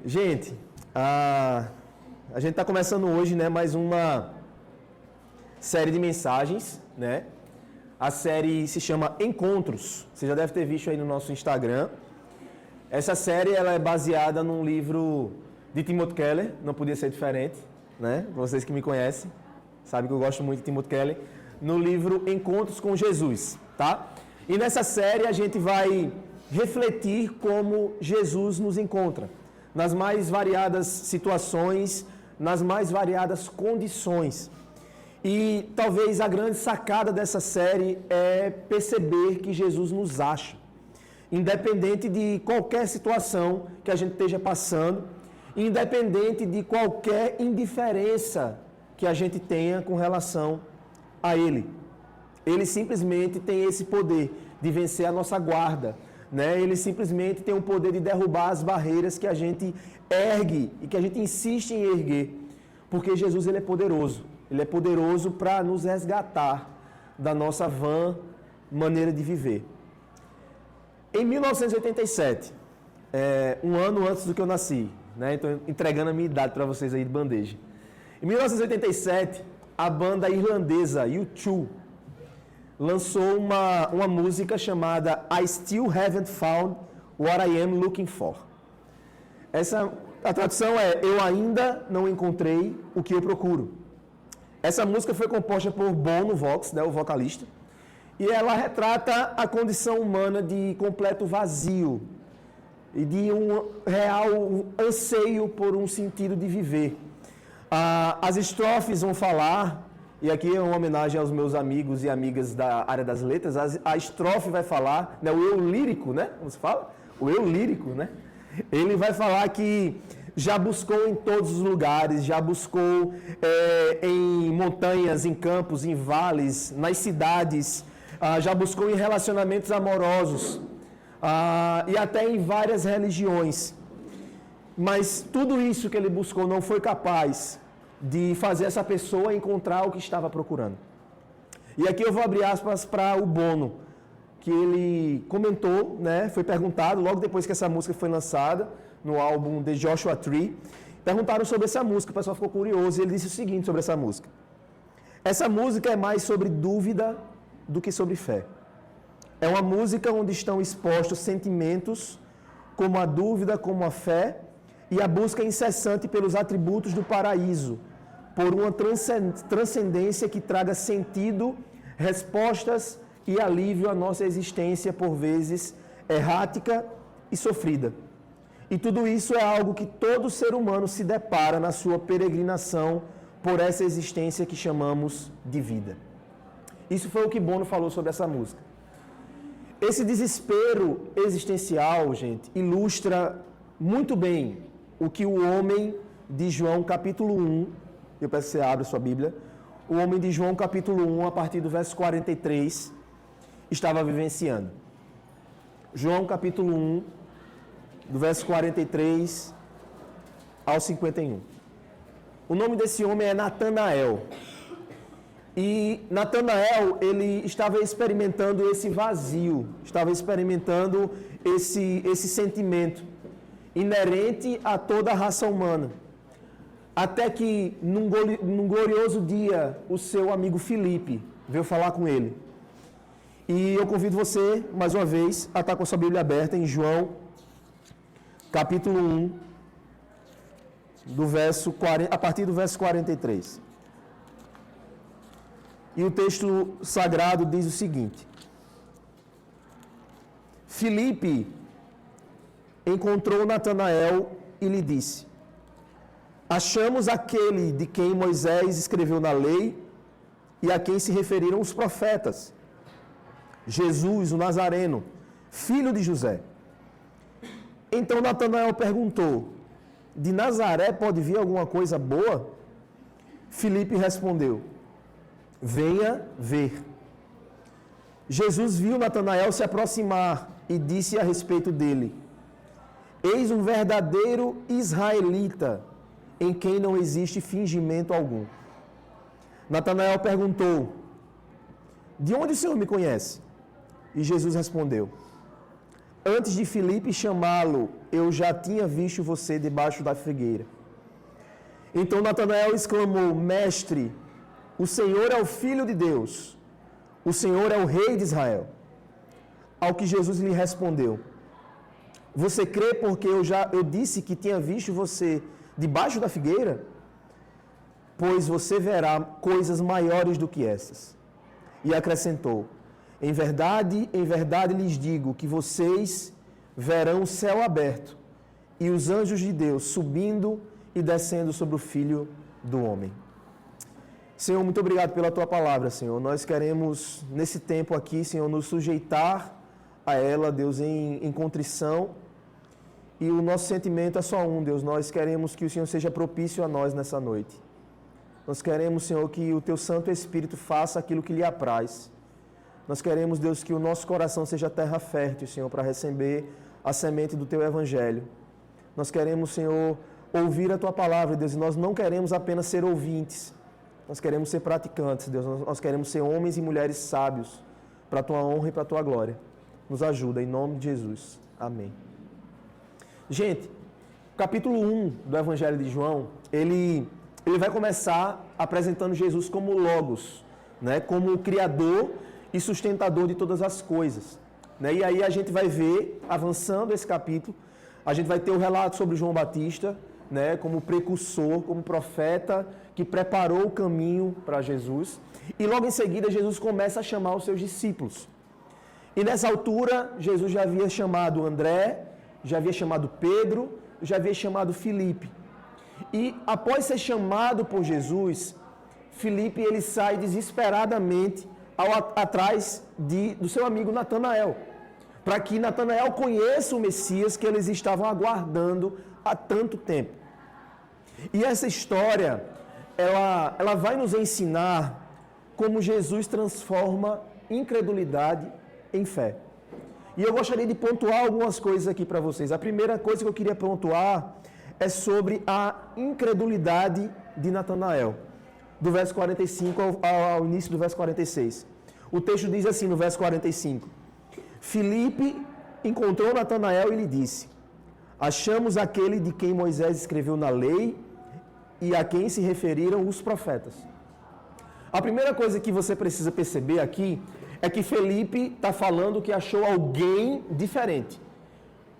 Gente, a gente está começando hoje, né, mais uma série de mensagens, né? A série se chama Encontros. Você já deve ter visto aí no nosso Instagram. Essa série ela é baseada num livro de Timothy Keller, não podia ser diferente, né? Vocês que me conhecem sabem que eu gosto muito de Timothy Keller. No livro Encontros com Jesus, tá? E nessa série a gente vai refletir como Jesus nos encontra, nas mais variadas situações, nas mais variadas condições. E talvez a grande sacada dessa série é perceber que Jesus nos acha, independente de qualquer situação que a gente esteja passando, independente de qualquer indiferença que a gente tenha com relação a Ele. Ele simplesmente tem esse poder de vencer a nossa guarda, né? Ele simplesmente tem o poder de derrubar as barreiras que a gente ergue e que a gente insiste em erguer, porque Jesus ele é poderoso. Ele é poderoso para nos resgatar da nossa vã maneira de viver. Em 1987, um ano antes do que eu nasci, né? Então entregando a minha idade para vocês aí de bandeja. Em 1987, a banda irlandesa U2 lançou uma música chamada I Still Haven't Found What I Am Looking For. A tradução é Eu ainda não encontrei o que eu procuro. Essa música foi composta por Bono Vox, né, o vocalista, e ela retrata a condição humana de completo vazio e de um real anseio por um sentido de viver. As estrofes vão falar, e aqui é uma homenagem aos meus amigos e amigas da área das letras, a estrofe vai falar, né, o eu lírico, né, como se fala? O eu lírico, né? Ele vai falar que já buscou em todos os lugares, já buscou em montanhas, em campos, em vales, nas cidades, já buscou em relacionamentos amorosos e até em várias religiões. Mas tudo isso que ele buscou não foi capaz de fazer essa pessoa encontrar o que estava procurando. E aqui eu vou abrir aspas para o Bono, que ele comentou, né, foi perguntado logo depois que essa música foi lançada, no álbum The Joshua Tree, perguntaram sobre essa música, o pessoal ficou curioso, e ele disse o seguinte sobre essa música: essa música é mais sobre dúvida do que sobre fé. É uma música onde estão expostos sentimentos como a dúvida, como a fé, e a busca incessante pelos atributos do paraíso, por uma transcendência que traga sentido, respostas e alívio à nossa existência, por vezes errática e sofrida. E tudo isso é algo que todo ser humano se depara na sua peregrinação por essa existência que chamamos de vida. Isso foi o que Bono falou sobre essa música. Esse desespero existencial, gente, ilustra muito bem o que o homem de João capítulo 1, eu peço que você abra sua Bíblia, o homem de João capítulo 1, a partir do verso 43, estava vivenciando. João capítulo 1, do verso 43 ao 51. O nome desse homem é Natanael. E Natanael, ele estava experimentando esse vazio, estava experimentando esse sentimento inerente a toda a raça humana. Até que, num glorioso dia, o seu amigo Filipe veio falar com ele. E eu convido você, mais uma vez, a estar com a sua Bíblia aberta em João capítulo 1, a partir do verso 43. E o texto sagrado diz o seguinte: Filipe encontrou Natanael e lhe disse: achamos aquele de quem Moisés escreveu na lei e a quem se referiram os profetas, Jesus, o Nazareno, filho de José. Então Natanael perguntou: de Nazaré pode vir alguma coisa boa? Filipe respondeu: venha ver. Jesus viu Natanael se aproximar e disse a respeito dele: eis um verdadeiro israelita, em quem não existe fingimento algum. Natanael perguntou: de onde o Senhor me conhece? E Jesus respondeu: antes de Filipe chamá-lo, eu já tinha visto você debaixo da figueira. Então Natanael exclamou: Mestre, o Senhor é o Filho de Deus, o Senhor é o Rei de Israel. Ao que Jesus lhe respondeu: Você crê porque eu disse que tinha visto você debaixo da figueira? Pois você verá coisas maiores do que essas. E acrescentou: em verdade lhes digo que vocês verão o céu aberto e os anjos de Deus subindo e descendo sobre o Filho do Homem. Senhor, muito obrigado pela Tua palavra, Senhor. Nós queremos, nesse tempo aqui, Senhor, nos sujeitar a ela, Deus, em contrição. E o nosso sentimento é só um, Deus. Nós queremos que o Senhor seja propício a nós nessa noite. Nós queremos, Senhor, que o Teu Santo Espírito faça aquilo que lhe apraz. Nós queremos, Deus, que o nosso coração seja terra fértil, Senhor, para receber a semente do Teu Evangelho. Nós queremos, Senhor, ouvir a Tua palavra, Deus, e nós não queremos apenas ser ouvintes. Nós queremos ser praticantes, Deus. Nós queremos ser homens e mulheres sábios para a Tua honra e para a Tua glória. Nos ajuda, em nome de Jesus. Amém. Gente, capítulo 1 do Evangelho de João, ele vai começar apresentando Jesus como Logos, né? Como o Criador e sustentador de todas as coisas. Né? E aí a gente vai ver, avançando esse capítulo, a gente vai ter o relato sobre João Batista, né? Como precursor, como profeta, que preparou o caminho para Jesus. E logo em seguida Jesus começa a chamar os seus discípulos. E nessa altura, Jesus já havia chamado André, já havia chamado Pedro, já havia chamado Filipe. E após ser chamado por Jesus, Filipe ele sai desesperadamente atrás do seu amigo Natanael, para que Natanael conheça o Messias que eles estavam aguardando há tanto tempo. E essa história, ela vai nos ensinar como Jesus transforma incredulidade em fé. E eu gostaria de pontuar algumas coisas aqui para vocês. A primeira coisa que eu queria pontuar é sobre a incredulidade de Natanael, do verso 45 ao início do verso 46. O texto diz assim no verso 45: Filipe encontrou Natanael e lhe disse: Achamos aquele de quem Moisés escreveu na lei e a quem se referiram os profetas. A primeira coisa que você precisa perceber aqui é que Filipe está falando que achou alguém diferente.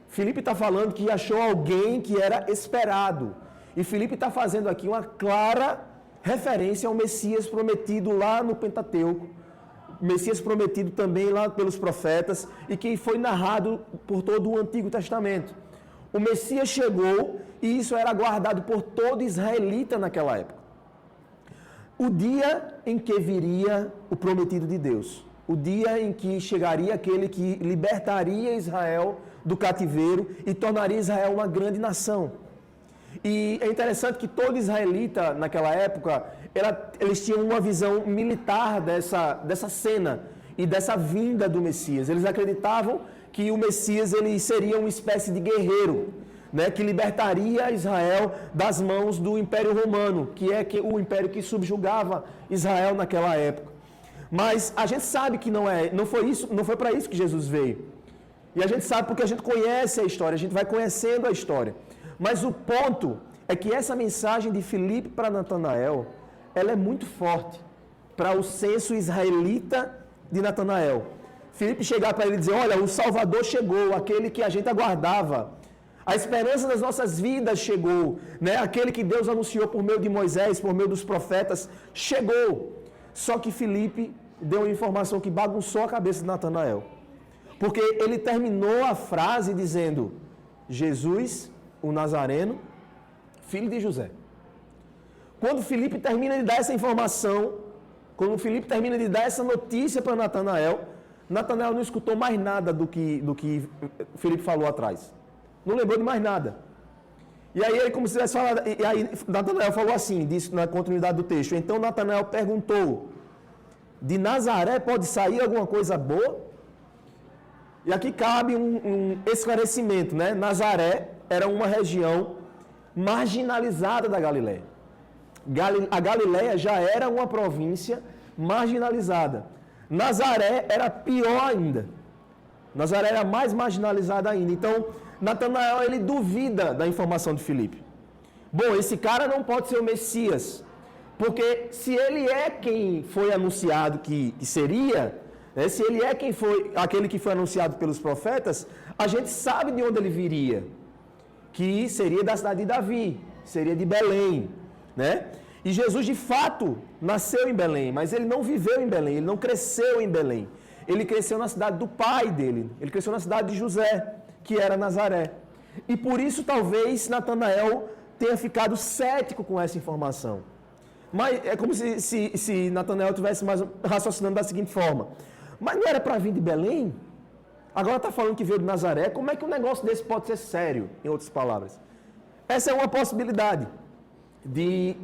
Filipe está falando que achou alguém que era esperado. E Filipe está fazendo aqui uma clara referência ao Messias prometido lá no Pentateuco. Messias prometido também lá pelos profetas e que foi narrado por todo o Antigo Testamento. O Messias chegou e isso era aguardado por todo israelita naquela época. O dia em que viria o prometido de Deus. O dia em que chegaria aquele que libertaria Israel do cativeiro e tornaria Israel uma grande nação. E é interessante que todo israelita naquela época, eles tinham uma visão militar dessa cena e dessa vinda do Messias. Eles acreditavam que o Messias ele seria uma espécie de guerreiro, né, que libertaria Israel das mãos do Império Romano, que é o império que subjugava Israel naquela época. Mas a gente sabe que não foi para isso que Jesus veio. E a gente sabe porque a gente conhece a história, a gente vai conhecendo a história. Mas o ponto é que essa mensagem de Filipe para Natanael, ela é muito forte para o senso israelita de Natanael. Filipe chegar para ele e dizer: olha, o Salvador chegou, aquele que a gente aguardava. A esperança das nossas vidas chegou, né? Aquele que Deus anunciou por meio de Moisés, por meio dos profetas, chegou. Só que Filipe deu uma informação que bagunçou a cabeça de Natanael. Porque ele terminou a frase dizendo: Jesus, o Nazareno, filho de José. Quando Filipe termina de dar essa informação, quando Filipe termina de dar essa notícia para Natanael, Natanael não escutou mais nada do que Filipe falou atrás. Não lembrou de mais nada. E aí ele, como se tivesse falado, e aí Natanael falou assim, disse na continuidade do texto: então Natanael perguntou: de Nazaré pode sair alguma coisa boa? E aqui cabe um esclarecimento, né? Nazaré era uma região marginalizada da Galileia. A Galileia já era uma província marginalizada. Nazaré era pior ainda. Nazaré era mais marginalizada ainda. Então, Natanael, ele duvida da informação de Filipe. Bom, esse cara não pode ser o Messias, porque se ele é quem foi anunciado que seria, né, se ele é quem foi aquele que foi anunciado pelos profetas, a gente sabe de onde ele viria, que seria da cidade de Davi, seria de Belém, né? E Jesus, de fato, nasceu em Belém, mas ele não viveu em Belém, ele não cresceu em Belém. Ele cresceu na cidade do pai dele, ele cresceu na cidade de José, que era Nazaré. E por isso, talvez, Natanael tenha ficado cético com essa informação. Mas é como se Natanael estivesse mais raciocinando da seguinte forma: mas não era para vir de Belém? Agora está falando que veio de Nazaré, como é que um negócio desse pode ser sério, em outras palavras? Essa é uma possibilidade de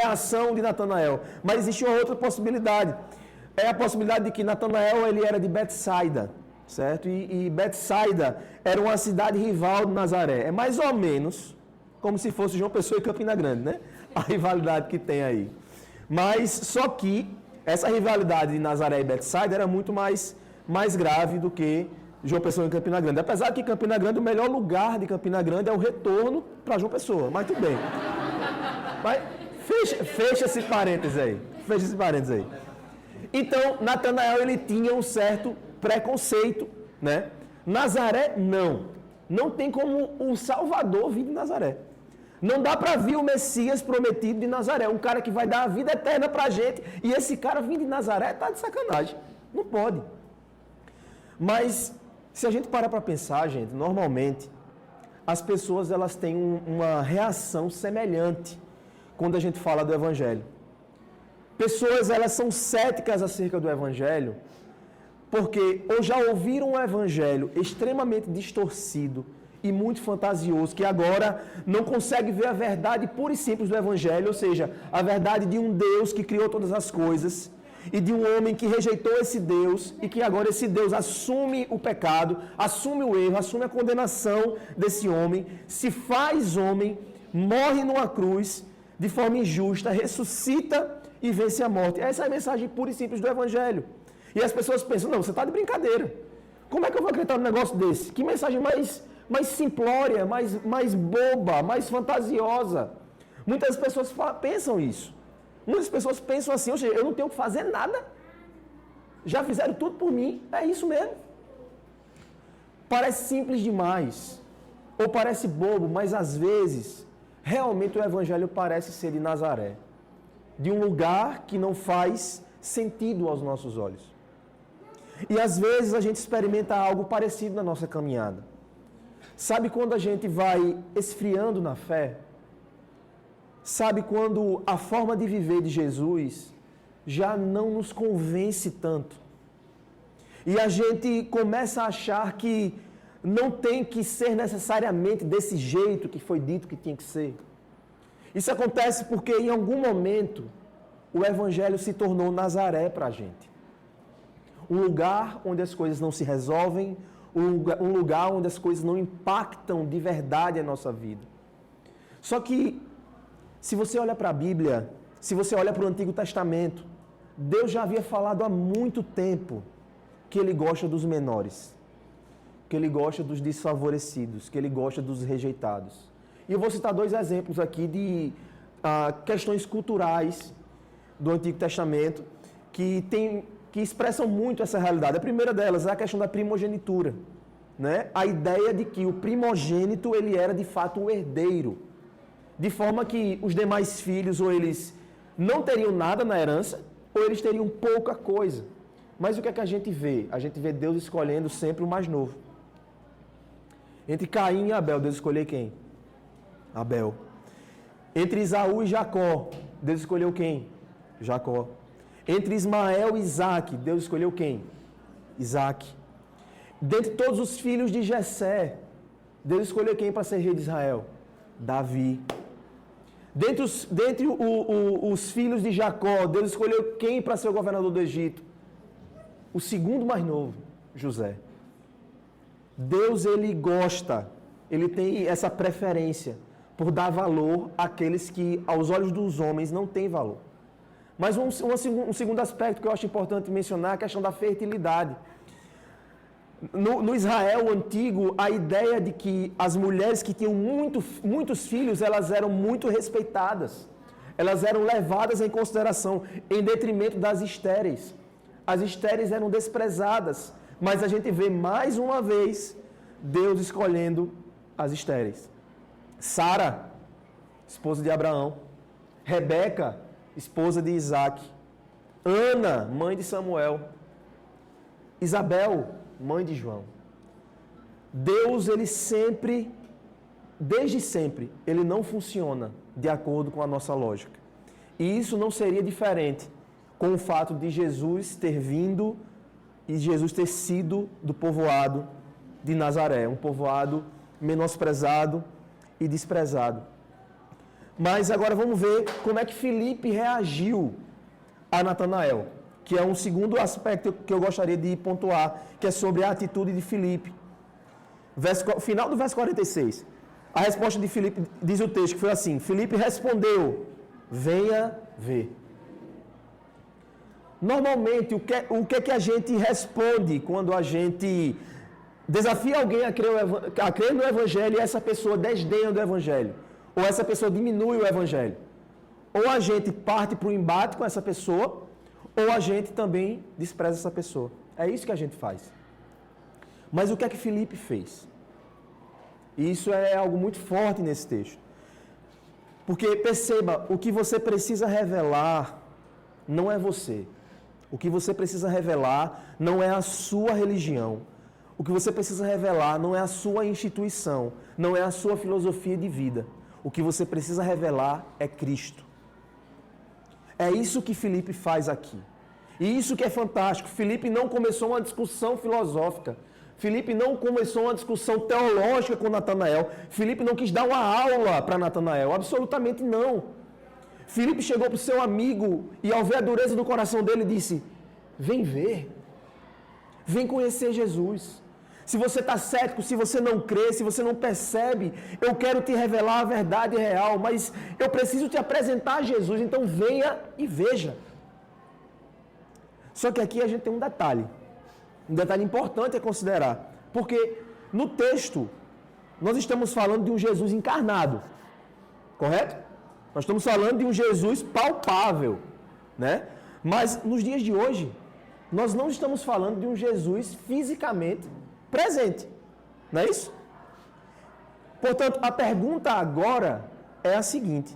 reação de Natanael. Mas existe uma outra possibilidade. É a possibilidade de que Natanael ele era de Betsaida, certo? E Betsaida era uma cidade rival de Nazaré. É mais ou menos como se fosse João Pessoa e Campina Grande, né? A rivalidade que tem aí. Mas só que essa rivalidade de Nazaré e Betsaida era muito mais grave do que João Pessoa e Campina Grande. Apesar de que Campina Grande, o melhor lugar de Campina Grande é o retorno para João Pessoa. Mas tudo bem. Mas fecha esse parênteses aí. Fecha esse parênteses aí. Então, Natanael, ele tinha um certo preconceito, né? Nazaré, não. Não tem como o Salvador vir de Nazaré. Não dá para vir o Messias prometido de Nazaré, um cara que vai dar a vida eterna para a gente, e esse cara vir de Nazaré tá de sacanagem. Não pode. Mas, se a gente parar para pensar, gente, normalmente, as pessoas elas têm uma reação semelhante quando a gente fala do Evangelho. Pessoas, elas são céticas acerca do Evangelho, porque ou já ouviram um Evangelho extremamente distorcido e muito fantasioso, que agora não consegue ver a verdade pura e simples do Evangelho, ou seja, a verdade de um Deus que criou todas as coisas, e de um homem que rejeitou esse Deus, e que agora esse Deus assume o pecado, assume o erro, assume a condenação desse homem, se faz homem, morre numa cruz de forma injusta, ressuscita e vence a morte. Essa é a mensagem pura e simples do Evangelho. E as pessoas pensam, não, você está de brincadeira. Como é que eu vou acreditar num negócio desse? Que mensagem mais simplória, mais boba, mais fantasiosa. Muitas pessoas pensam isso. Muitas pessoas pensam assim, ou seja, eu não tenho que fazer nada. Já fizeram tudo por mim, é isso mesmo. Parece simples demais, ou parece bobo, mas às vezes, realmente o Evangelho parece ser de Nazaré. De um lugar que não faz sentido aos nossos olhos. E às vezes a gente experimenta algo parecido na nossa caminhada. Sabe quando a gente vai esfriando na fé? Sabe quando a forma de viver de Jesus já não nos convence tanto? E a gente começa a achar que não tem que ser necessariamente desse jeito que foi dito que tinha que ser. Isso acontece porque em algum momento o Evangelho se tornou Nazaré para a gente. Um lugar onde as coisas não se resolvem, um lugar onde as coisas não impactam de verdade a nossa vida. Só que, se você olha para a Bíblia, se você olha para o Antigo Testamento, Deus já havia falado há muito tempo que Ele gosta dos menores, que Ele gosta dos desfavorecidos, que Ele gosta dos rejeitados. E eu vou citar 2 exemplos aqui de questões culturais do Antigo Testamento que expressam muito essa realidade. A primeira delas é a questão da primogenitura, né? A ideia de que o primogênito ele era de fato o herdeiro, de forma que os demais filhos ou eles não teriam nada na herança ou eles teriam pouca coisa. Mas o que é que a gente vê? A gente vê Deus escolhendo sempre o mais novo. Entre Caim e Abel, Deus escolheu quem? Abel. Entre Esaú e Jacó, Deus escolheu quem? Jacó. Entre Ismael e Isaac, Deus escolheu quem? Isaac. Dentre todos os filhos de Jessé, Deus escolheu quem para ser rei de Israel? Davi. Dentre os filhos de Jacó, Deus escolheu quem para ser o governador do Egito? O segundo mais novo, José. Deus, ele gosta, ele tem essa preferência por dar valor àqueles que, aos olhos dos homens, não têm valor. Mas um segundo aspecto que eu acho importante mencionar é a questão da fertilidade. No Israel antigo, a ideia de que as mulheres que tinham muitos filhos, elas eram muito respeitadas. Elas eram levadas em consideração, em detrimento das estéreis. As estéreis eram desprezadas, mas a gente vê mais uma vez Deus escolhendo as estéreis. Sara, esposa de Abraão. Rebeca, esposa de Isaac. Ana, mãe de Samuel. Isabel, mãe de João. Deus, ele sempre, desde sempre, ele não funciona de acordo com a nossa lógica. E isso não seria diferente com o fato de Jesus ter vindo e Jesus ter sido do povoado de Nazaré, um povoado menosprezado e desprezado. Mas agora vamos ver como é que Filipe reagiu a Natanael, que é um segundo aspecto que eu gostaria de pontuar, que é sobre a atitude de Filipe. Final do verso 46. A resposta de Filipe, diz o texto, que foi assim: Filipe respondeu, venha ver. Normalmente, o que é que a gente responde quando a gente desafia alguém a crer no Evangelho e essa pessoa desdenha do Evangelho? Ou essa pessoa diminui o Evangelho? Ou a gente parte para o embate com essa pessoa, ou a gente também despreza essa pessoa. É isso que a gente faz. Mas o que é que Filipe fez? E isso é algo muito forte nesse texto. Porque perceba, o que você precisa revelar não é você. O que você precisa revelar não é a sua religião. O que você precisa revelar não é a sua instituição, não é a sua filosofia de vida. O que você precisa revelar é Cristo. É isso que Filipe faz aqui. E isso que é fantástico. Filipe não começou uma discussão filosófica. Filipe não começou uma discussão teológica com Natanael. Filipe não quis dar uma aula para Natanael. Absolutamente não. Filipe chegou para o seu amigo e, ao ver a dureza do coração dele, disse: vem ver. Vem conhecer Jesus. Se você está cético, se você não crê, se você não percebe, eu quero te revelar a verdade real, mas eu preciso te apresentar a Jesus, então venha e veja. Só que aqui a gente tem um detalhe importante a considerar, porque no texto nós estamos falando de um Jesus encarnado, correto? Nós estamos falando de um Jesus palpável, né? Mas nos dias de hoje, nós não estamos falando de um Jesus fisicamente presente, não é isso? Portanto, a pergunta agora é a seguinte: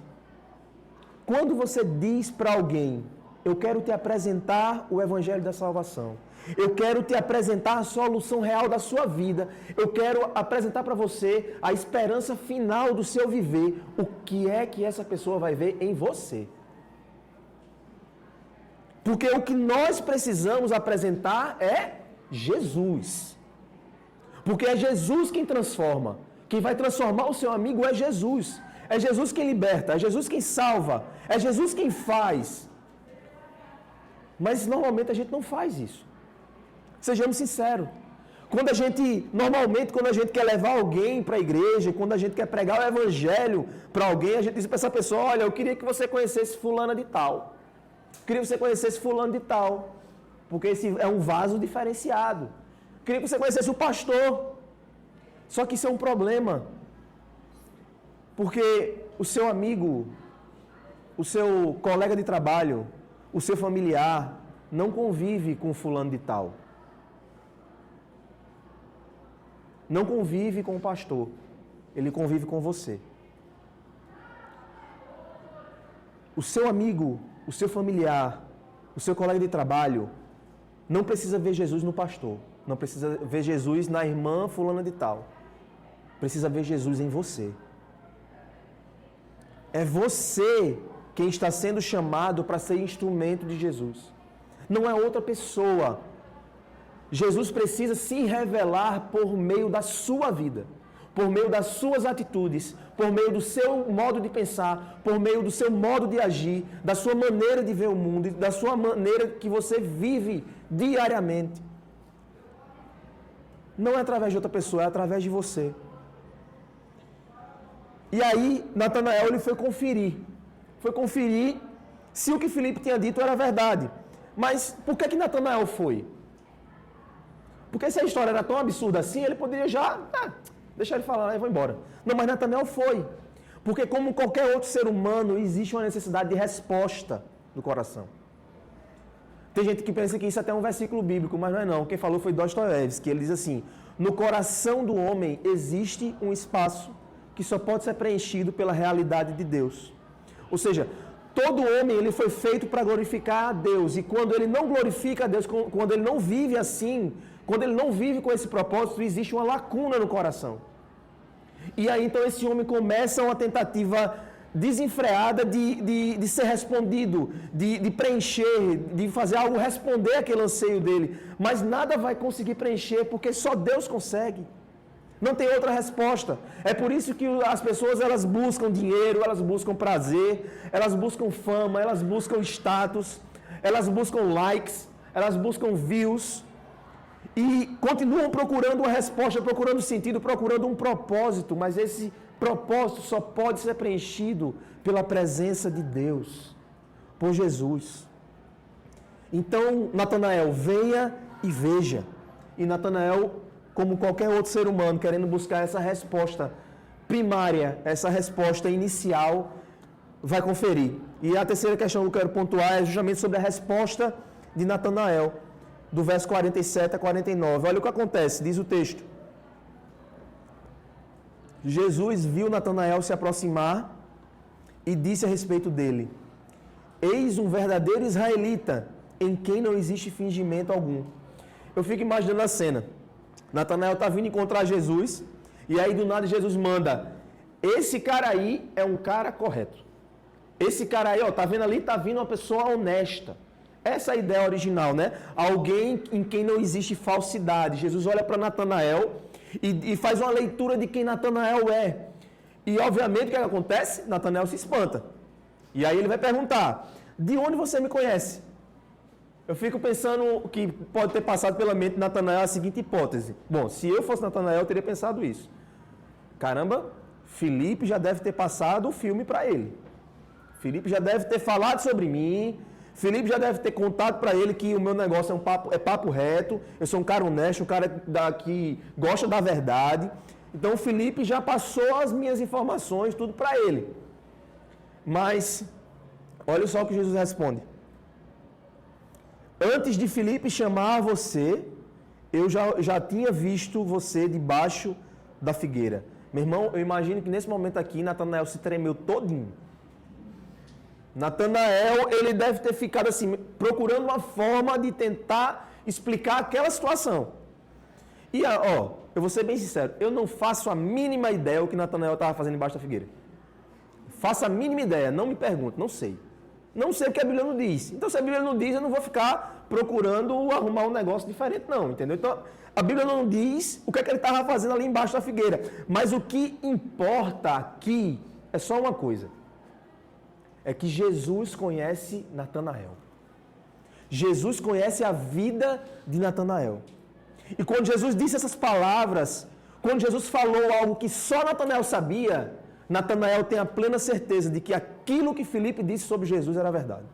quando você diz para alguém, eu quero te apresentar o Evangelho da Salvação, eu quero te apresentar a solução real da sua vida, eu quero apresentar para você a esperança final do seu viver, o que é que essa pessoa vai ver em você? Porque o que nós precisamos apresentar é Jesus. Porque é Jesus quem transforma. Quem vai transformar o seu amigo é Jesus. É Jesus quem liberta, é Jesus quem salva, é Jesus quem faz. Mas normalmente a gente não faz isso. Sejamos sinceros. Normalmente, quando a gente quer levar alguém para a igreja, quando a gente quer pregar o Evangelho para alguém, a gente diz para essa pessoa: olha, eu queria que você conhecesse fulana de tal. Queria que você conhecesse fulano de tal. Porque esse é um vaso diferenciado. Queria que você conhecesse o pastor. Só que isso é um problema. Porque o seu amigo, o seu colega de trabalho, o seu familiar, não convive com fulano de tal. Não convive com o pastor. Ele convive com você. O seu amigo, o seu familiar, o seu colega de trabalho, não precisa ver Jesus no pastor. Não precisa ver Jesus na irmã fulana de tal. Precisa ver Jesus em você. É você quem está sendo chamado para ser instrumento de Jesus. Não é outra pessoa. Jesus precisa se revelar por meio da sua vida, por meio das suas atitudes, por meio do seu modo de pensar, por meio do seu modo de agir, da sua maneira de ver o mundo, da sua maneira que você vive diariamente. Não é através de outra pessoa, é através de você. E aí, Natanael ele foi conferir se o que Filipe tinha dito era verdade. Mas por que Natanael foi? Porque se a história era tão absurda assim, ele poderia já, deixa ele falar e vou embora. Não, mas Natanael foi. Porque como qualquer outro ser humano, existe uma necessidade de resposta no coração. Tem gente que pensa que isso até é um versículo bíblico, mas não é não. Quem falou foi Dostoiévski, que ele diz assim, no coração do homem existe um espaço que só pode ser preenchido pela realidade de Deus. Ou seja, todo homem ele foi feito para glorificar a Deus. E quando ele não glorifica a Deus, quando ele não vive assim, quando ele não vive com esse propósito, existe uma lacuna no coração. E aí então esse homem começa uma tentativa desenfreada de ser respondido, de preencher, de fazer algo responder aquele anseio dele. Mas nada vai conseguir preencher, porque só Deus consegue. Não tem outra resposta. É por isso que as pessoas elas buscam dinheiro, elas buscam prazer, elas buscam fama, elas buscam status, elas buscam likes, elas buscam views e continuam procurando uma resposta, procurando sentido, procurando um propósito, mas esse propósito só pode ser preenchido pela presença de Deus, por Jesus. Então, Natanael, venha e veja. E Natanael, como qualquer outro ser humano, querendo buscar essa resposta primária, essa resposta inicial, vai conferir. E a terceira questão que eu quero pontuar é justamente sobre a resposta de Natanael, do verso 47 a 49. Olha o que acontece, diz o texto. Jesus viu Natanael se aproximar e disse a respeito dele: eis um verdadeiro israelita, em quem não existe fingimento algum. Eu fico imaginando a cena. Natanael está vindo encontrar Jesus, e aí do nada Jesus manda: esse cara aí é um cara correto. Esse cara aí, ó, tá vendo ali, tá vindo uma pessoa honesta. Essa é a ideia original, né? Alguém em quem não existe falsidade. Jesus olha para Natanael e faz uma leitura de quem Natanael é. E obviamente o que acontece? Natanael se espanta. E aí ele vai perguntar: de onde você me conhece? Eu fico pensando que pode ter passado pela mente de Natanael a seguinte hipótese. Bom, se eu fosse Natanael, eu teria pensado isso. Caramba, Filipe já deve ter passado o filme para ele. Filipe já deve ter falado sobre mim. Filipe já deve ter contado para ele que o meu negócio é papo reto, eu sou um cara honesto, um cara que gosta da verdade. Então o Filipe já passou as minhas informações, tudo para ele. Mas, olha só o que Jesus responde. Antes de Filipe chamar você, eu já tinha visto você debaixo da figueira. Meu irmão, eu imagino que nesse momento aqui, Natanael se tremeu todinho. Natanael, ele deve ter ficado assim, procurando uma forma de tentar explicar aquela situação. E, ó, eu vou ser bem sincero, eu não faço a mínima ideia o que Natanael estava fazendo embaixo da figueira. Faço a mínima ideia, não me pergunte, não sei. Não sei porque a Bíblia não diz. Então, se a Bíblia não diz, eu não vou ficar procurando arrumar um negócio diferente, não, entendeu? Então, a Bíblia não diz o que é que ele estava fazendo ali embaixo da figueira. Mas o que importa aqui é só uma coisa. É que Jesus conhece Natanael. Jesus conhece a vida de Natanael. E quando Jesus disse essas palavras, quando Jesus falou algo que só Natanael sabia, Natanael tem a plena certeza de que aquilo que Filipe disse sobre Jesus era verdade.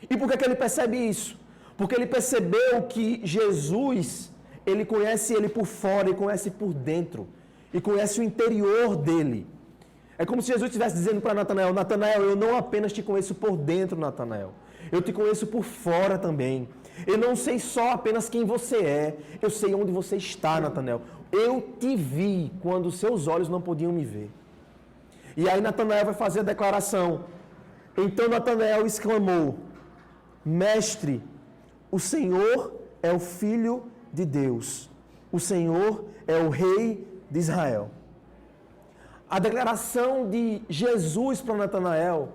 E por que ele percebe isso? Porque ele percebeu que Jesus, ele conhece ele por fora, ele conhece por dentro, e conhece o interior dele. É como se Jesus estivesse dizendo para Natanael: Natanael, eu não apenas te conheço por dentro, Natanael, eu te conheço por fora também. Eu não sei só apenas quem você é, eu sei onde você está, Natanael. Eu te vi quando seus olhos não podiam me ver. E aí Natanael vai fazer a declaração. Então Natanael exclamou: Mestre, o Senhor é o Filho de Deus, o Senhor é o Rei de Israel. A declaração de Jesus para Natanael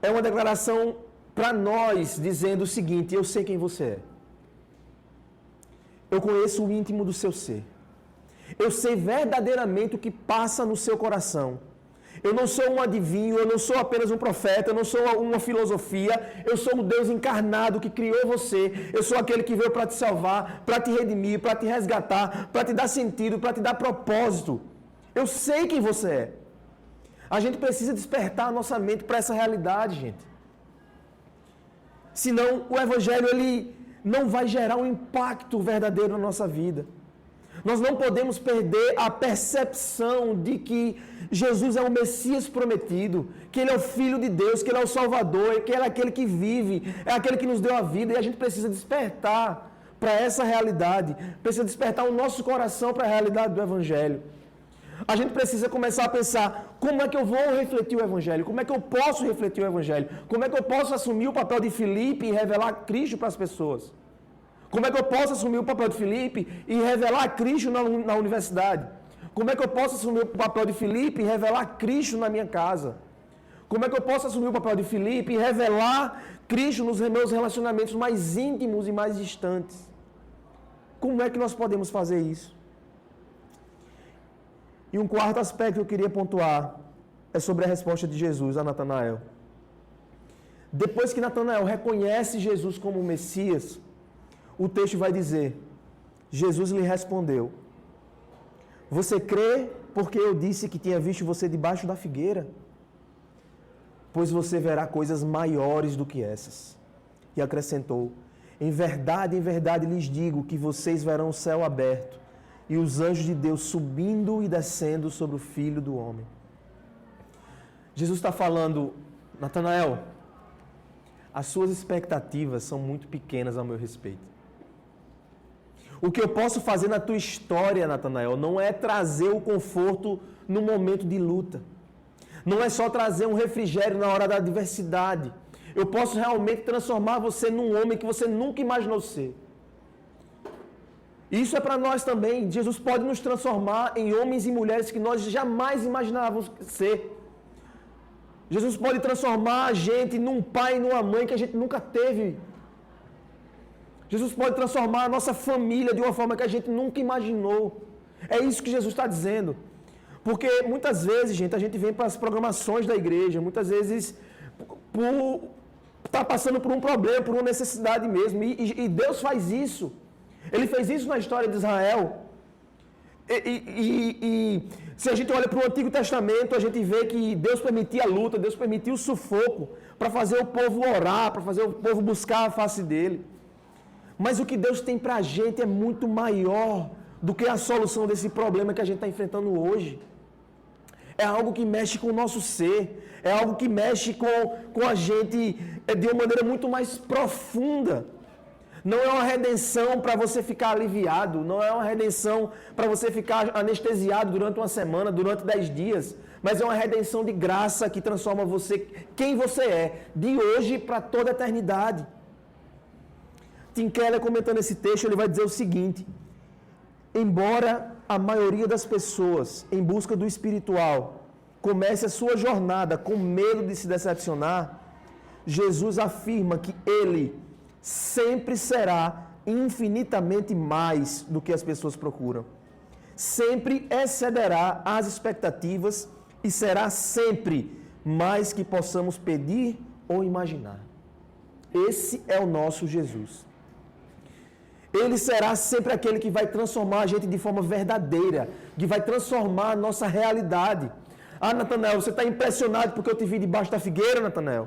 é uma declaração para nós, dizendo o seguinte: eu sei quem você é. Eu conheço o íntimo do seu ser. Eu sei verdadeiramente o que passa no seu coração. Eu não sou um adivinho, eu não sou apenas um profeta, eu não sou uma filosofia, eu sou o Deus encarnado que criou você, eu sou aquele que veio para te salvar, para te redimir, para te resgatar, para te dar sentido, para te dar propósito. Eu sei quem você é. A gente precisa despertar a nossa mente para essa realidade, gente. Senão o Evangelho, ele não vai gerar um impacto verdadeiro na nossa vida. Nós não podemos perder a percepção de que Jesus é o Messias prometido, que Ele é o Filho de Deus, que Ele é o Salvador, que Ele é aquele que vive, é aquele que nos deu a vida, e a gente precisa despertar para essa realidade, precisa despertar o nosso coração para a realidade do Evangelho. A gente precisa começar a pensar, como é que eu vou refletir o Evangelho? Como é que eu posso refletir o Evangelho? Como é que eu posso assumir o papel de Filipe e revelar Cristo para as pessoas? Como é que eu posso assumir o papel de Filipe e revelar Cristo na universidade? Como é que eu posso assumir o papel de Filipe e revelar Cristo na minha casa? Como é que eu posso assumir o papel de Filipe e revelar Cristo nos meus relacionamentos mais íntimos e mais distantes? Como é que nós podemos fazer isso? E um quarto aspecto que eu queria pontuar é sobre a resposta de Jesus a Natanael. Depois que Natanael reconhece Jesus como Messias, o texto vai dizer, Jesus lhe respondeu, você crê porque eu disse que tinha visto você debaixo da figueira? Pois você verá coisas maiores do que essas. E acrescentou, em verdade lhes digo que vocês verão o céu aberto e os anjos de Deus subindo e descendo sobre o Filho do Homem. Jesus está falando, Natanael, as suas expectativas são muito pequenas ao meu respeito. O que eu posso fazer na tua história, Natanael, não é trazer o conforto no momento de luta. Não é só trazer um refrigério na hora da adversidade. Eu posso realmente transformar você num homem que você nunca imaginou ser. Isso é para nós também. Jesus pode nos transformar em homens e mulheres que nós jamais imaginávamos ser. Jesus pode transformar a gente num pai e numa mãe que a gente nunca teve. Jesus pode transformar a nossa família de uma forma que a gente nunca imaginou. É isso que Jesus está dizendo. Porque muitas vezes, gente, a gente vem para as programações da igreja, muitas vezes está passando por um problema, por uma necessidade mesmo. E Deus faz isso. Ele fez isso na história de Israel. E se a gente olha para o Antigo Testamento, a gente vê que Deus permitia a luta, Deus permitia o sufoco para fazer o povo orar, para fazer o povo buscar a face dele. Mas o que Deus tem para a gente é muito maior do que a solução desse problema que a gente está enfrentando hoje. É algo que mexe com o nosso ser, é algo que mexe com a gente de uma maneira muito mais profunda. Não é uma redenção para você ficar aliviado, não é uma redenção para você ficar anestesiado durante uma semana, durante 10 dias, mas é uma redenção de graça que transforma você, quem você é, de hoje para toda a eternidade. Tim Keller, comentando esse texto, ele vai dizer o seguinte, embora a maioria das pessoas em busca do espiritual comece a sua jornada com medo de se decepcionar, Jesus afirma que Ele sempre será infinitamente mais do que as pessoas procuram. Sempre excederá as expectativas e será sempre mais que possamos pedir ou imaginar. Esse é o nosso Jesus. Ele será sempre aquele que vai transformar a gente de forma verdadeira, que vai transformar a nossa realidade. Ah, Natanael, você está impressionado porque eu te vi debaixo da figueira, Natanael?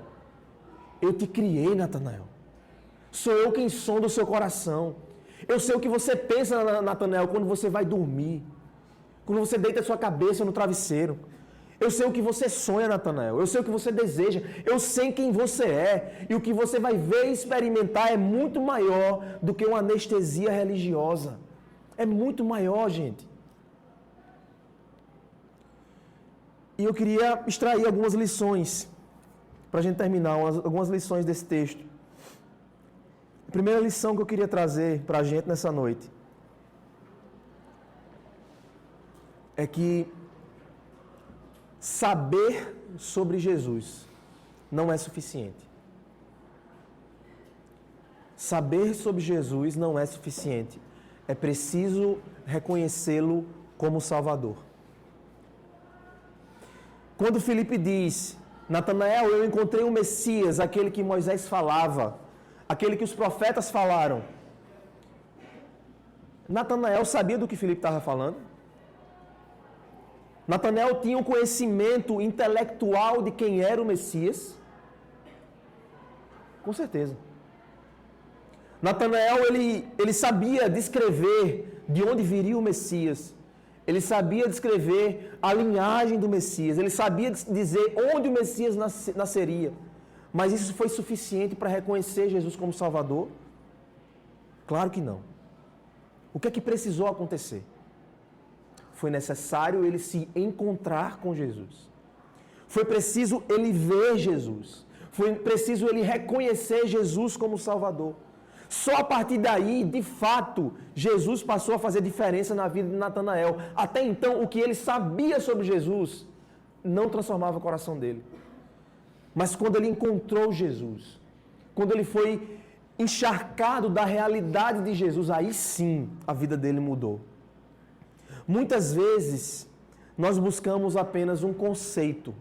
Eu te criei, Natanael. Sou eu quem sonda o seu coração. Eu sei o que você pensa, Natanael, quando você vai dormir. Quando você deita a sua cabeça no travesseiro. Eu sei o que você sonha, Natanael. Eu sei o que você deseja. Eu sei quem você é. E o que você vai ver e experimentar é muito maior do que uma anestesia religiosa. É muito maior, gente. E eu queria extrair algumas lições, para a gente terminar, algumas lições desse texto. A primeira lição que eu queria trazer para a gente nessa noite é que saber sobre Jesus não é suficiente. Saber sobre Jesus não é suficiente. É preciso reconhecê-lo como Salvador. Quando Filipe diz, Natanael, eu encontrei o Messias, aquele que Moisés falava, aquele que os profetas falaram. Natanael sabia do que Filipe estava falando? Natanael tinha um conhecimento intelectual de quem era o Messias? Com certeza. Natanael, ele sabia descrever de onde viria o Messias. Ele sabia descrever a linhagem do Messias. Ele sabia dizer onde o Messias nasceria. Mas isso foi suficiente para reconhecer Jesus como Salvador? Claro que não. O que é que precisou acontecer? Foi necessário ele se encontrar com Jesus. Foi preciso ele ver Jesus. Foi preciso ele reconhecer Jesus como Salvador. Só a partir daí, de fato, Jesus passou a fazer diferença na vida de Natanael. Até então, o que ele sabia sobre Jesus não transformava o coração dele. Mas quando ele encontrou Jesus, quando ele foi encharcado da realidade de Jesus, aí sim a vida dele mudou. Muitas vezes, nós buscamos apenas um conceito,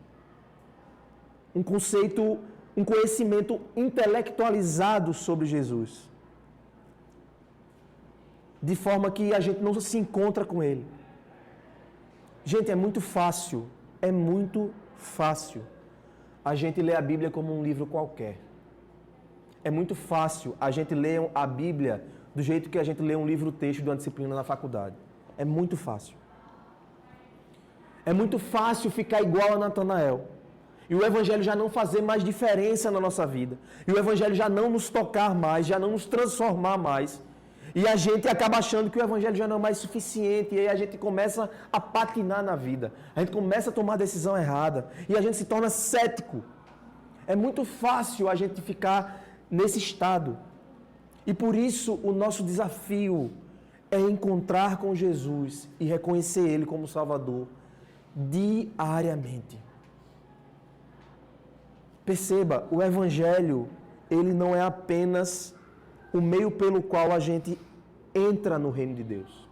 um conhecimento intelectualizado sobre Jesus, de forma que a gente não se encontra com ele. Gente, é muito fácil a gente ler a Bíblia como um livro qualquer. É muito fácil a gente ler a Bíblia do jeito que a gente lê um livro-texto de uma disciplina na faculdade. É muito fácil. É muito fácil ficar igual a Natanael. E o Evangelho já não fazer mais diferença na nossa vida. E o Evangelho já não nos tocar mais, já não nos transformar mais. E a gente acaba achando que o Evangelho já não é mais suficiente. E aí a gente começa a patinar na vida. A gente começa a tomar a decisão errada. E a gente se torna cético. É muito fácil a gente ficar nesse estado. E por isso o nosso desafio é encontrar com Jesus e reconhecer Ele como Salvador diariamente. Perceba, o Evangelho, ele não é apenas o meio pelo qual a gente entra no reino de Deus.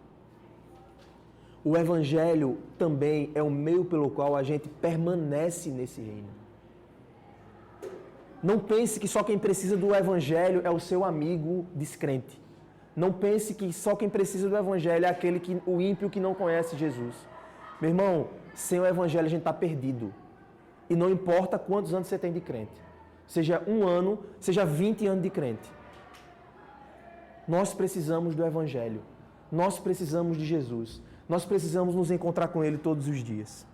O Evangelho também é o meio pelo qual a gente permanece nesse reino. Não pense que só quem precisa do Evangelho é o seu amigo descrente. Não pense que só quem precisa do Evangelho é o ímpio que não conhece Jesus. Meu irmão, sem o Evangelho a gente está perdido. E não importa quantos anos você tem de crente. Seja 1 ano, seja 20 anos de crente. Nós precisamos do Evangelho. Nós precisamos de Jesus. Nós precisamos nos encontrar com Ele todos os dias.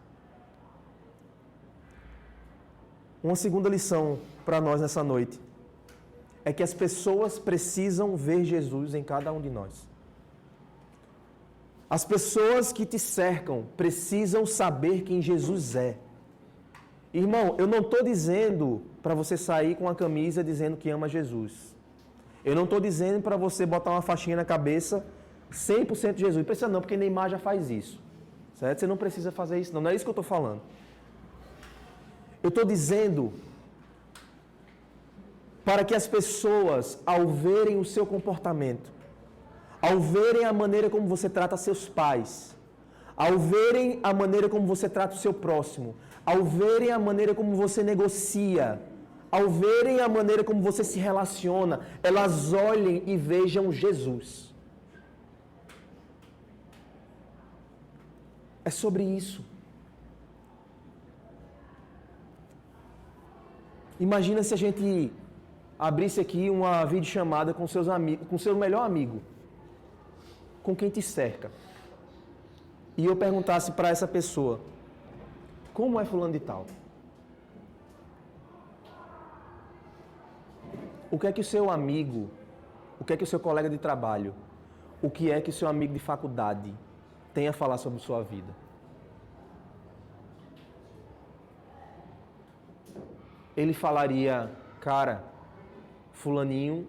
Uma segunda lição para nós nessa noite é que as pessoas precisam ver Jesus em cada um de nós. As pessoas que te cercam precisam saber quem Jesus é. Irmão, eu não estou dizendo para você sair com a camisa dizendo que ama Jesus. Eu não estou dizendo para você botar uma faixinha na cabeça 100% de Jesus. Não precisa não, porque Neymar já faz isso. Certo? Você não precisa fazer isso não. Não é isso que eu estou falando. Eu estou dizendo para que as pessoas, ao verem o seu comportamento, ao verem a maneira como você trata seus pais, ao verem a maneira como você trata o seu próximo, ao verem a maneira como você negocia, ao verem a maneira como você se relaciona, elas olhem e vejam Jesus. É sobre isso. Imagina se a gente abrisse aqui uma videochamada com seus amigos, com seu melhor amigo, com quem te cerca. E eu perguntasse para essa pessoa: como é fulano de tal? O que é que o seu amigo, o que é que o seu colega de trabalho, o que é que o seu amigo de faculdade tem a falar sobre sua vida? Ele falaria: cara, fulaninho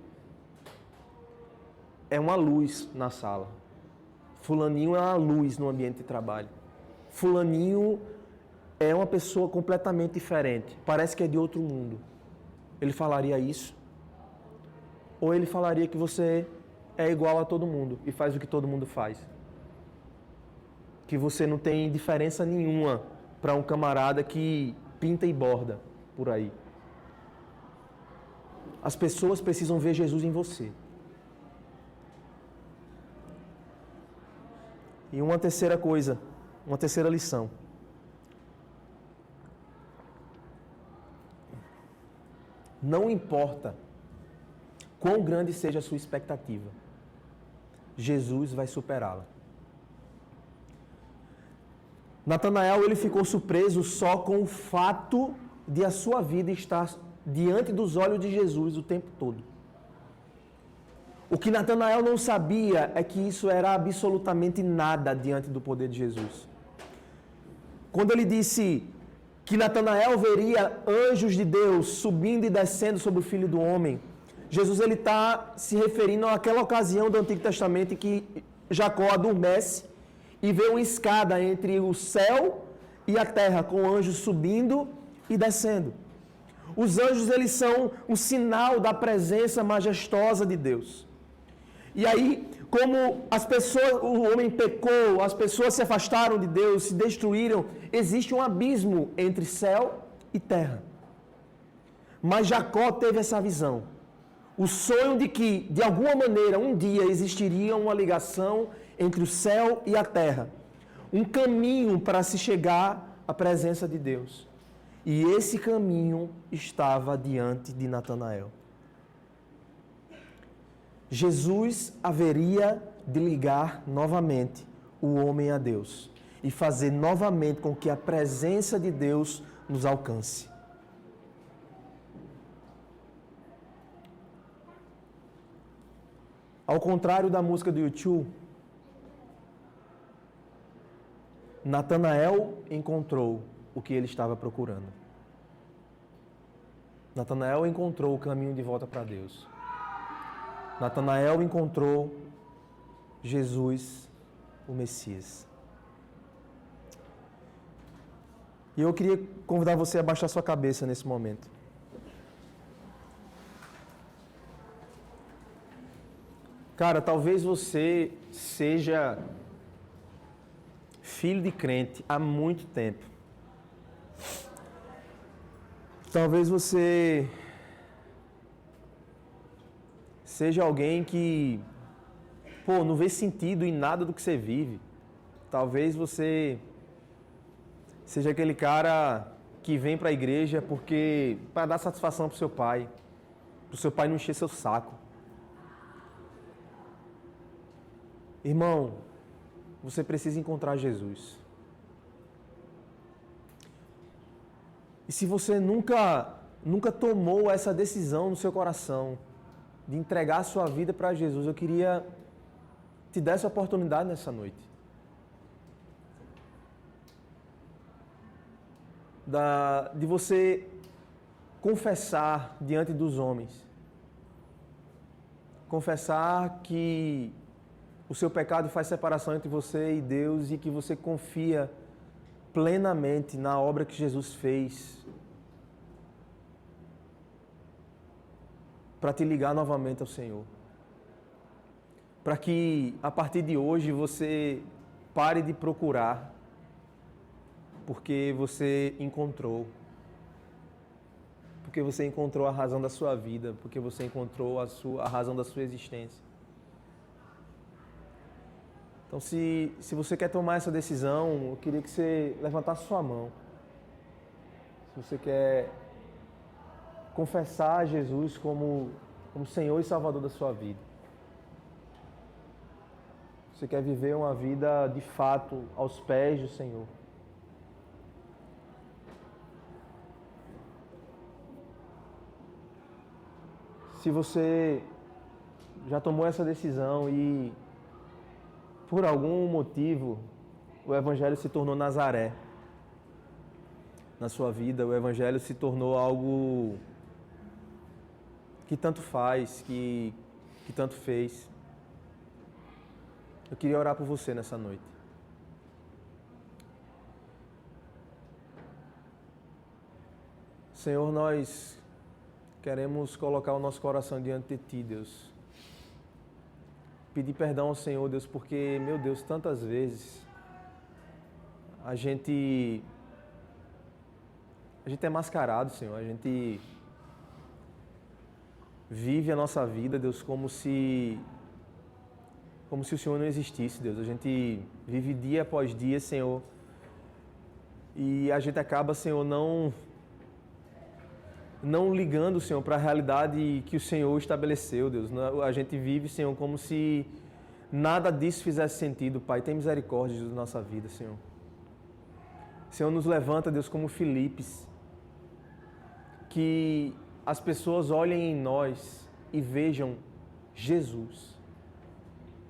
é uma luz na sala. Fulaninho é uma luz no ambiente de trabalho. Fulaninho é uma pessoa completamente diferente. Parece que é de outro mundo. Ele falaria isso? Ou ele falaria que você é igual a todo mundo e faz o que todo mundo faz? Que você não tem diferença nenhuma para um camarada que pinta e borda por aí. As pessoas precisam ver Jesus em você. E uma terceira coisa, uma terceira lição. Não importa quão grande seja a sua expectativa, Jesus vai superá-la. Natanael, ele ficou surpreso só com o fato de a sua vida estar diante dos olhos de Jesus o tempo todo. O que Natanael não sabia é que isso era absolutamente nada diante do poder de Jesus. Quando ele disse que Natanael veria anjos de Deus subindo e descendo sobre o Filho do Homem, Jesus está se referindo àquela ocasião do Antigo Testamento em que Jacó adormece e vê uma escada entre o céu e a terra, com anjos subindo e descendo. Os anjos, eles são um sinal da presença majestosa de Deus. E aí, como as pessoas, o homem pecou, as pessoas se afastaram de Deus, se destruíram, existe um abismo entre céu e terra. Mas Jacó teve essa visão. O sonho de que, de alguma maneira, um dia existiria uma ligação entre o céu e a terra. Um caminho para se chegar à presença de Deus. E esse caminho estava diante de Natanael. Jesus haveria de ligar novamente o homem a Deus e fazer novamente com que a presença de Deus nos alcance. Ao contrário da música do U2, Natanael encontrou o que ele estava procurando. Natanael encontrou o caminho de volta para Deus. Natanael encontrou Jesus, o Messias. E eu queria convidar você a baixar sua cabeça nesse momento. Cara, talvez você seja filho de crente há muito tempo. Talvez você seja alguém que, não vê sentido em nada do que você vive. Talvez você seja aquele cara que vem para a igreja para dar satisfação para o seu pai não encher seu saco. Irmão, você precisa encontrar Jesus. E se você nunca tomou essa decisão no seu coração de entregar a sua vida para Jesus, eu queria te dar essa oportunidade nessa noite. De você confessar diante dos homens. Confessar que o seu pecado faz separação entre você e Deus e que você confia plenamente na obra que Jesus fez para te ligar novamente ao Senhor. Para que, a partir de hoje, você pare de procurar, porque você encontrou. Porque você encontrou a razão da sua vida, porque você encontrou a razão da sua existência. Então, se você quer tomar essa decisão, eu queria que você levantasse sua mão. Se você quer confessar a Jesus como Senhor e Salvador da sua vida. Você quer viver uma vida de fato aos pés do Senhor. Se você já tomou essa decisão e por algum motivo o Evangelho se tornou Nazaré na sua vida, o Evangelho se tornou algo que tanto faz, que tanto fez. Eu queria orar por você nessa noite. Senhor, nós queremos colocar o nosso coração diante de Ti, Deus. Pedir perdão ao Senhor, Deus, porque, meu Deus, tantas vezes a gente é mascarado, Senhor. A gente vive a nossa vida, Deus, como se o Senhor não existisse, Deus. A gente vive dia após dia, Senhor, e a gente acaba, Senhor, não não ligando, Senhor, para a realidade que o Senhor estabeleceu, Deus. A gente vive, Senhor, como se nada disso fizesse sentido, Pai. Tem misericórdia da nossa vida, Senhor. Senhor, nos levanta, Deus, como Filipes, que as pessoas olhem em nós e vejam Jesus.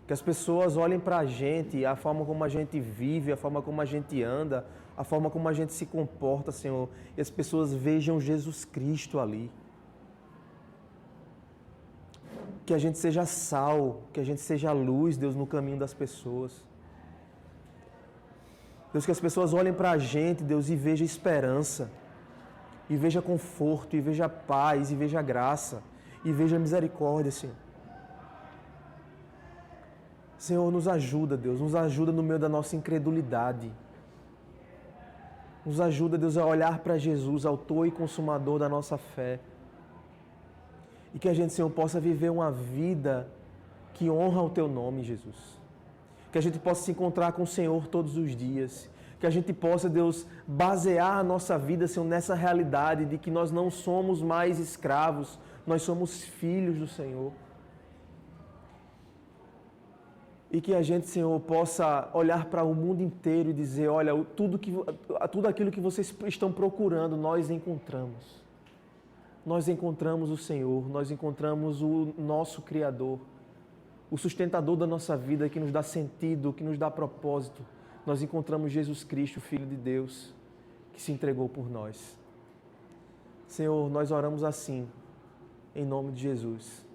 Que as pessoas olhem para a gente, a forma como a gente vive, a forma como a gente anda, a forma como a gente se comporta, Senhor, e as pessoas vejam Jesus Cristo ali. Que a gente seja sal, que a gente seja luz, Deus, no caminho das pessoas. Deus, que as pessoas olhem para a gente, Deus, e vejam esperança, e veja conforto, e veja paz, e veja graça, e veja misericórdia, Senhor. Senhor, nos ajuda, Deus, nos ajuda no meio da nossa incredulidade. Nos ajuda, Deus, a olhar para Jesus, autor e consumador da nossa fé. E que a gente, Senhor, possa viver uma vida que honra o Teu nome, Jesus. Que a gente possa se encontrar com o Senhor todos os dias. Que a gente possa, Deus, basear a nossa vida, Senhor, nessa realidade de que nós não somos mais escravos, nós somos filhos do Senhor. E que a gente, Senhor, possa olhar para o mundo inteiro e dizer, olha, tudo aquilo que vocês estão procurando, nós encontramos. Nós encontramos o Senhor, nós encontramos o nosso Criador, o sustentador da nossa vida, que nos dá sentido, que nos dá propósito. Nós encontramos Jesus Cristo, Filho de Deus, que se entregou por nós. Senhor, nós oramos assim, em nome de Jesus.